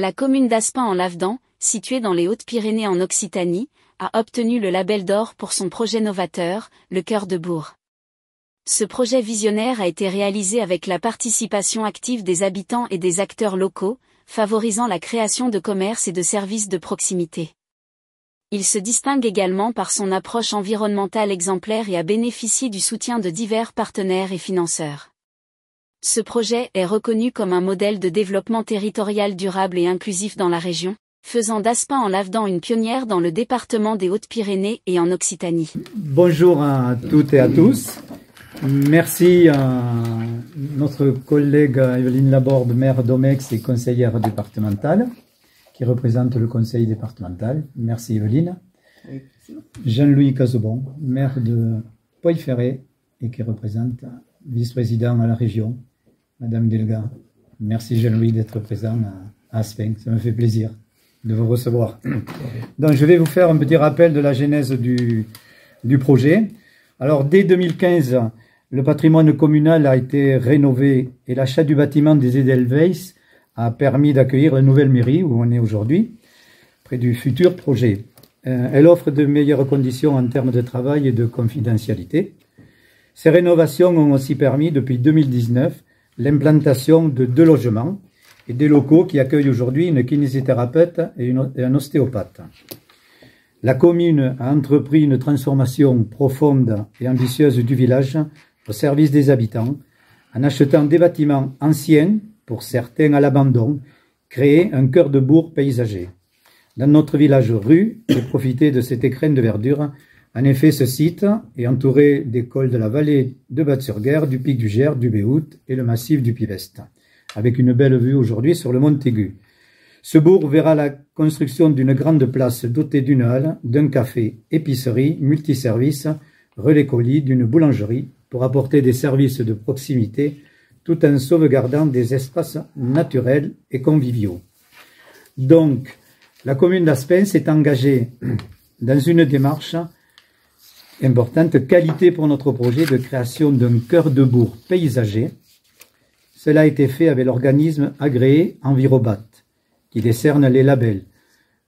La commune d'Aspin en Lavedan, située dans les Hautes-Pyrénées en Occitanie, a obtenu le label d'or pour son projet novateur, le Cœur de Bourg. Ce projet visionnaire a été réalisé avec la participation active des habitants et des acteurs locaux, favorisant la création de commerces et de services de proximité. Il se distingue également par son approche environnementale exemplaire et a bénéficié du soutien de divers partenaires et financeurs. Ce projet est reconnu comme un modèle de développement territorial durable et inclusif dans la région, faisant d'Aspin en Lavedan une pionnière dans le département des Hautes-Pyrénées et en Occitanie. Bonjour à toutes et à tous. Merci à notre collègue Evelyne Laborde, maire d'Omex et conseillère départementale, qui représente le conseil départemental. Merci Evelyne. Jean-Louis Casobon, maire de Poix-Ferré et qui représente vice-président à la région. Madame Delga, merci Jean-Louis d'être présent à Aspin, ça me fait plaisir de vous recevoir. Donc je vais vous faire un petit rappel de la genèse du projet. Alors dès 2015, le patrimoine communal a été rénové et l'achat du bâtiment des Edelweiss a permis d'accueillir la nouvelle mairie où on est aujourd'hui, près du futur projet. Elle offre de meilleures conditions en termes de travail et de confidentialité. Ces rénovations ont aussi permis, depuis 2019, l'implantation de 2 logements et des locaux qui accueillent aujourd'hui une kinésithérapeute et un ostéopathe. La commune a entrepris une transformation profonde et ambitieuse du village au service des habitants en achetant des bâtiments anciens, pour certains à l'abandon, créer un cœur de bourg paysager. Dans notre village rue, et profiter de cet écrin de verdure. En effet, ce site est entouré des cols de la vallée de Batte-sur-Guer, du pic du Gers, du Béhout et le massif du Pivest, avec une belle vue aujourd'hui sur le Montaigu. Ce bourg verra la construction d'une grande place dotée d'une halle, d'un café, épicerie, multiservice, relais colis, d'une boulangerie, pour apporter des services de proximité, tout en sauvegardant des espaces naturels et conviviaux. Donc, la commune d'Aspin s'est engagée dans une démarche importante qualité pour notre projet de création d'un cœur de bourg paysager. Cela a été fait avec l'organisme agréé Envirobat, qui décerne les labels.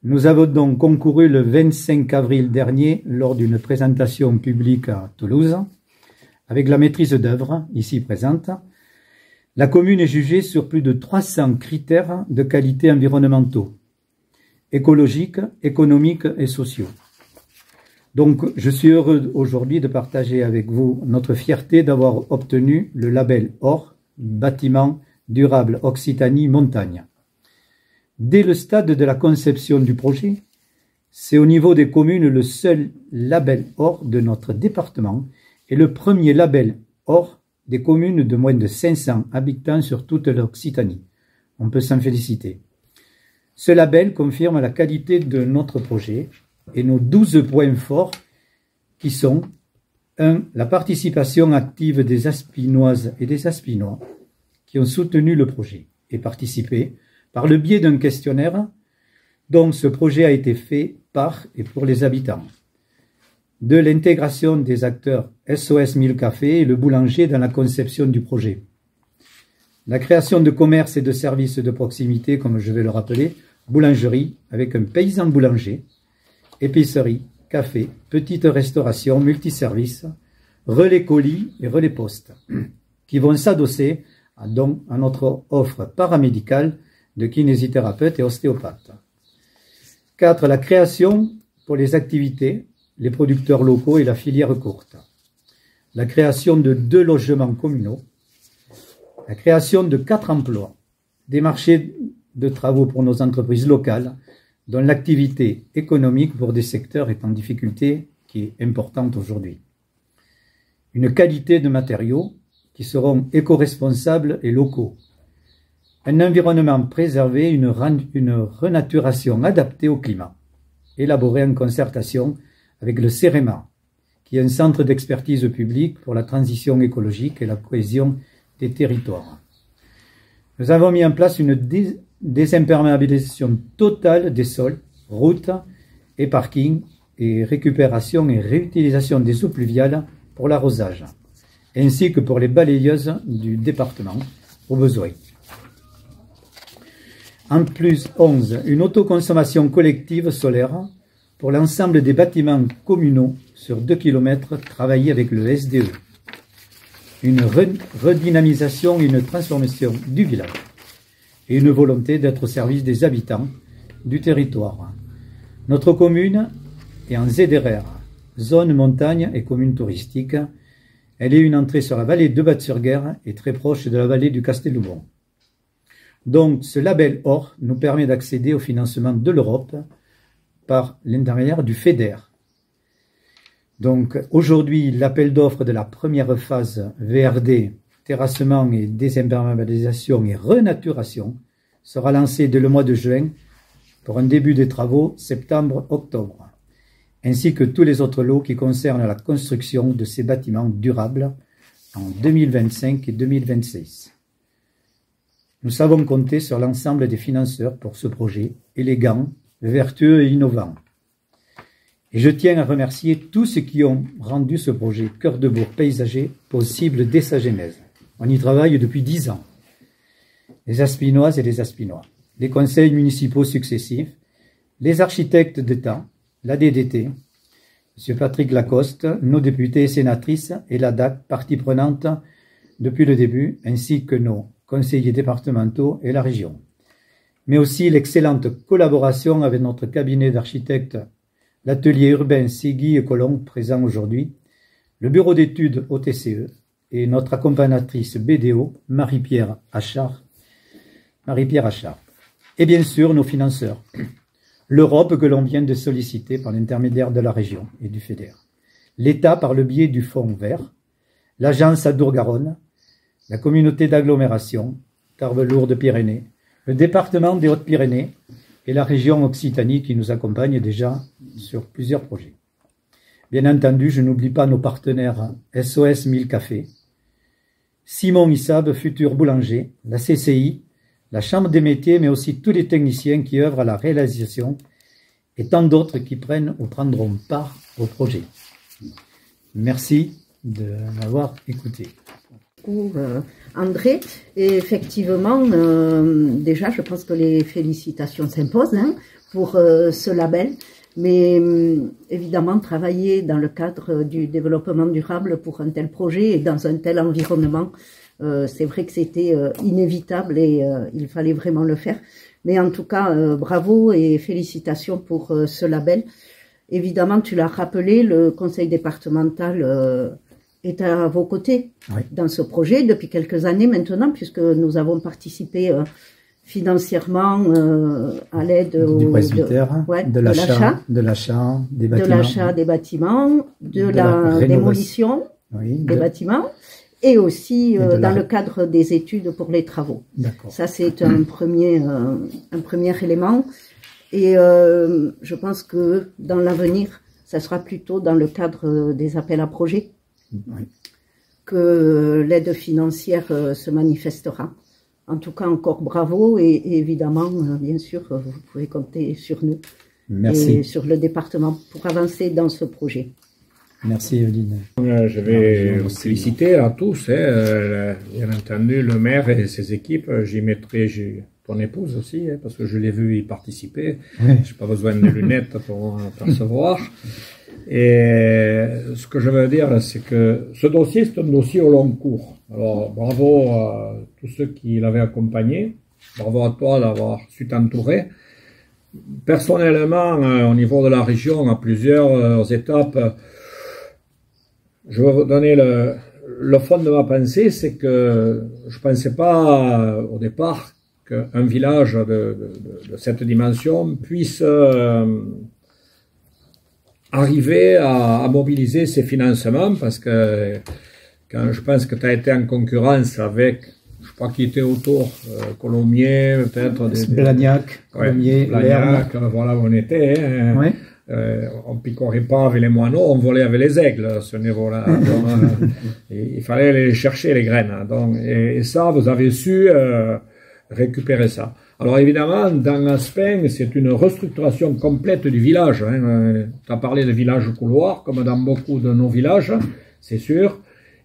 Nous avons donc concouru le 25 avril dernier lors d'une présentation publique à Toulouse, avec la maîtrise d'œuvre, ici présente. La commune est jugée sur plus de 300 critères de qualité environnementaux, écologiques, économiques et sociaux. Donc, je suis heureux aujourd'hui de partager avec vous notre fierté d'avoir obtenu le label Or, bâtiment durable Occitanie montagne. Dès le stade de la conception du projet, c'est au niveau des communes le seul label Or de notre département et le premier label Or des communes de moins de 500 habitants sur toute l'Occitanie. On peut s'en féliciter. Ce label confirme la qualité de notre projet et nos 12 points forts qui sont 1. La participation active des Aspinoises et des Aspinois qui ont soutenu le projet et participé par le biais d'un questionnaire dont ce projet a été fait par et pour les habitants. 2. L'intégration des acteurs SOS 1000 Café et le boulanger dans la conception du projet. La création de commerces et de services de proximité, comme je vais le rappeler, boulangerie avec un paysan boulanger, épicerie, café, petite restauration, multiservice, relais colis et relais poste, qui vont s'adosser à notre offre paramédicale de kinésithérapeute et ostéopathe. 4. La création pour les activités, les producteurs locaux et la filière courte. La création de 2 logements communaux. La création de 4 emplois. Des marchés de travaux pour nos entreprises locales, dont l'activité économique pour des secteurs est en difficulté, qui est importante aujourd'hui. Une qualité de matériaux qui seront éco-responsables et locaux. Un environnement préservé, une renaturation adaptée au climat, élaboré en concertation avec le CEREMA, qui est un centre d'expertise publique pour la transition écologique et la cohésion des territoires. Nous avons mis en place une désimperméabilisation totale des sols, routes et parkings, et récupération et réutilisation des eaux pluviales pour l'arrosage, ainsi que pour les balayeuses du département au besoin. En plus, 11. Une autoconsommation collective solaire pour l'ensemble des bâtiments communaux sur 2 km travaillés avec le SDE. Une redynamisation et une transformation du village. Et une volonté d'être au service des habitants du territoire. Notre commune est en ZRR, zone montagne et commune touristique. Elle est une entrée sur la vallée de Batte-sur-Guerre et très proche de la vallée du Castelmoufon. Donc, ce label Or nous permet d'accéder au financement de l'Europe par l'intermédiaire du FEDER. Donc, aujourd'hui, l'appel d'offres de la première phase VRD, terrassement et désimperméabilisation et renaturation, sera lancé dès le mois de juin pour un début des travaux septembre-octobre, ainsi que tous les autres lots qui concernent la construction de ces bâtiments durables en 2025 et 2026. Nous savons compter sur l'ensemble des financeurs pour ce projet élégant, vertueux et innovant. Et je tiens à remercier tous ceux qui ont rendu ce projet Cœur de Bourg paysager possible dès sa genèse. On y travaille depuis 10 ans. Les Aspinoises et les Aspinois, les conseils municipaux successifs, les architectes d'État, la DDT, M. Patrick Lacoste, nos députés et sénatrices et la DAC, partie prenante depuis le début, ainsi que nos conseillers départementaux et la région. Mais aussi l'excellente collaboration avec notre cabinet d'architectes, l'atelier urbain Ségui et Colomb, présent aujourd'hui, le bureau d'études OTCE et notre accompagnatrice BDO, Marie-Pierre Achard. Et bien sûr, nos financeurs, l'Europe que l'on vient de solliciter par l'intermédiaire de la région et du FEDER, l'État par le biais du Fonds vert, l'Agence Adour-Garonne, la communauté d'agglomération, Tarbes-Lourdes-Pyrénées, le département des Hautes-Pyrénées et la région Occitanie qui nous accompagne déjà sur plusieurs projets. Bien entendu, je n'oublie pas nos partenaires SOS 1000 Cafés, Simon Issab, futur boulanger, la CCI, la Chambre des métiers, mais aussi tous les techniciens qui œuvrent à la réalisation et tant d'autres qui prennent ou prendront part au projet. Merci de m'avoir écouté. André, et effectivement, déjà, je pense que les félicitations s'imposent pour ce label, mais évidemment, travailler dans le cadre du développement durable pour un tel projet et dans un tel environnement, c'est vrai que c'était inévitable et il fallait vraiment le faire. Mais en tout cas, bravo et félicitations pour ce label. Évidemment, tu l'as rappelé, le conseil départemental est à vos côtés dans ce projet depuis quelques années maintenant, puisque nous avons participé financièrement à l'aide du presbytère, de l'achat des bâtiments, de la démolition des bâtiments, et aussi dans le cadre des études pour les travaux. Ça, c'est un premier élément. Et je pense que dans l'avenir, ça sera plutôt dans le cadre des appels à projets que l'aide financière se manifestera. En tout cas, encore bravo et évidemment, bien sûr, vous pouvez compter sur nous. Merci. Et sur le département pour avancer dans ce projet. Merci, Evelyne. Je vais vous féliciter à tous, bien entendu, le maire et ses équipes. J'y mettrai ton épouse aussi, parce que je l'ai vu y participer. Je n'ai pas besoin de lunettes pour percevoir. Et ce que je veux dire, c'est que ce dossier, c'est un dossier au long cours. Alors, bravo à tous ceux qui l'avaient accompagné. Bravo à toi d'avoir su t'entourer. Personnellement, au niveau de la région, à plusieurs étapes, je vais vous donner le fond de ma pensée, c'est que je pensais pas au départ qu'un village de cette dimension puisse arriver à mobiliser ces financements, parce que quand je pense que tu as été en concurrence avec, je crois qui était autour, Colomiers, peut-être Blagnac, Colomiers, Blagnac, voilà où on était. On picorait pas avec les moineaux, on volait avec les aigles à ce niveau-là. Il fallait aller chercher les graines. Donc, et ça, vous avez su récupérer ça. Alors évidemment, dans Aspin, c'est une restructuration complète du village. Tu as parlé de village couloir, comme dans beaucoup de nos villages, c'est sûr.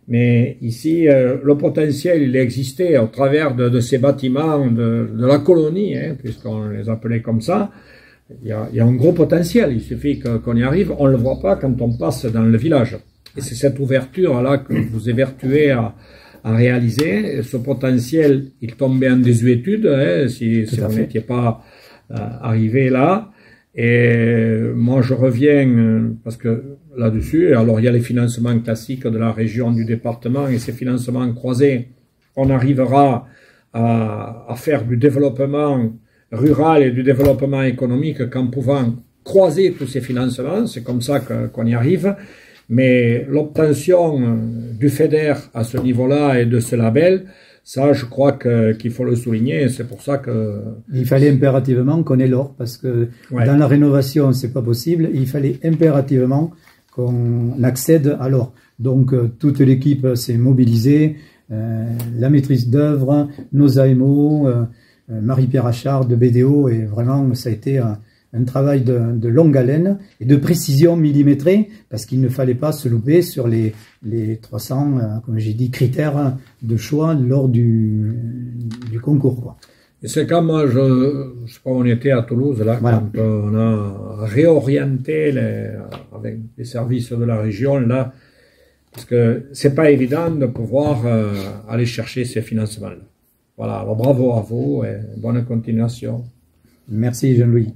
Mais ici, le potentiel, il existait au travers de ces bâtiments de la colonie, hein, puisqu'on les appelait comme ça. Il y a un gros potentiel, il suffit qu'on y arrive. On ne le voit pas quand on passe dans le village. Et c'est cette ouverture-là que vous évertuez à réaliser. Et ce potentiel, il tombait en désuétude, hein, si on n'était pas arrivé là. Et moi, je reviens, parce que là-dessus, alors il y a les financements classiques de la région, du département, et ces financements croisés, on arrivera à faire du développement rural et du développement économique qu'en pouvant croiser tous ces financements. C'est comme ça qu'on y arrive. Mais l'obtention du FEDER à ce niveau-là et de ce label, ça, je crois qu'il faut le souligner. C'est pour ça que... Il fallait impérativement qu'on ait l'or, parce que dans la rénovation, c'est pas possible. Il fallait impérativement qu'on accède à l'or. Donc, toute l'équipe s'est mobilisée, la maîtrise d'œuvre, nos AMO, Marie-Pierre Achard de BDO, et vraiment, ça a été un travail de longue haleine et de précision millimétrée, parce qu'il ne fallait pas se louper sur les 300, comme j'ai dit, critères de choix lors du concours, quoi. Et c'est quand moi, je sais pas, on était à Toulouse, là, voilà, quand on a réorienté avec les services de la région, là, parce que c'est pas évident de pouvoir aller chercher ces financements-là. Voilà, alors bravo à vous et bonne continuation. Merci Jean-Louis.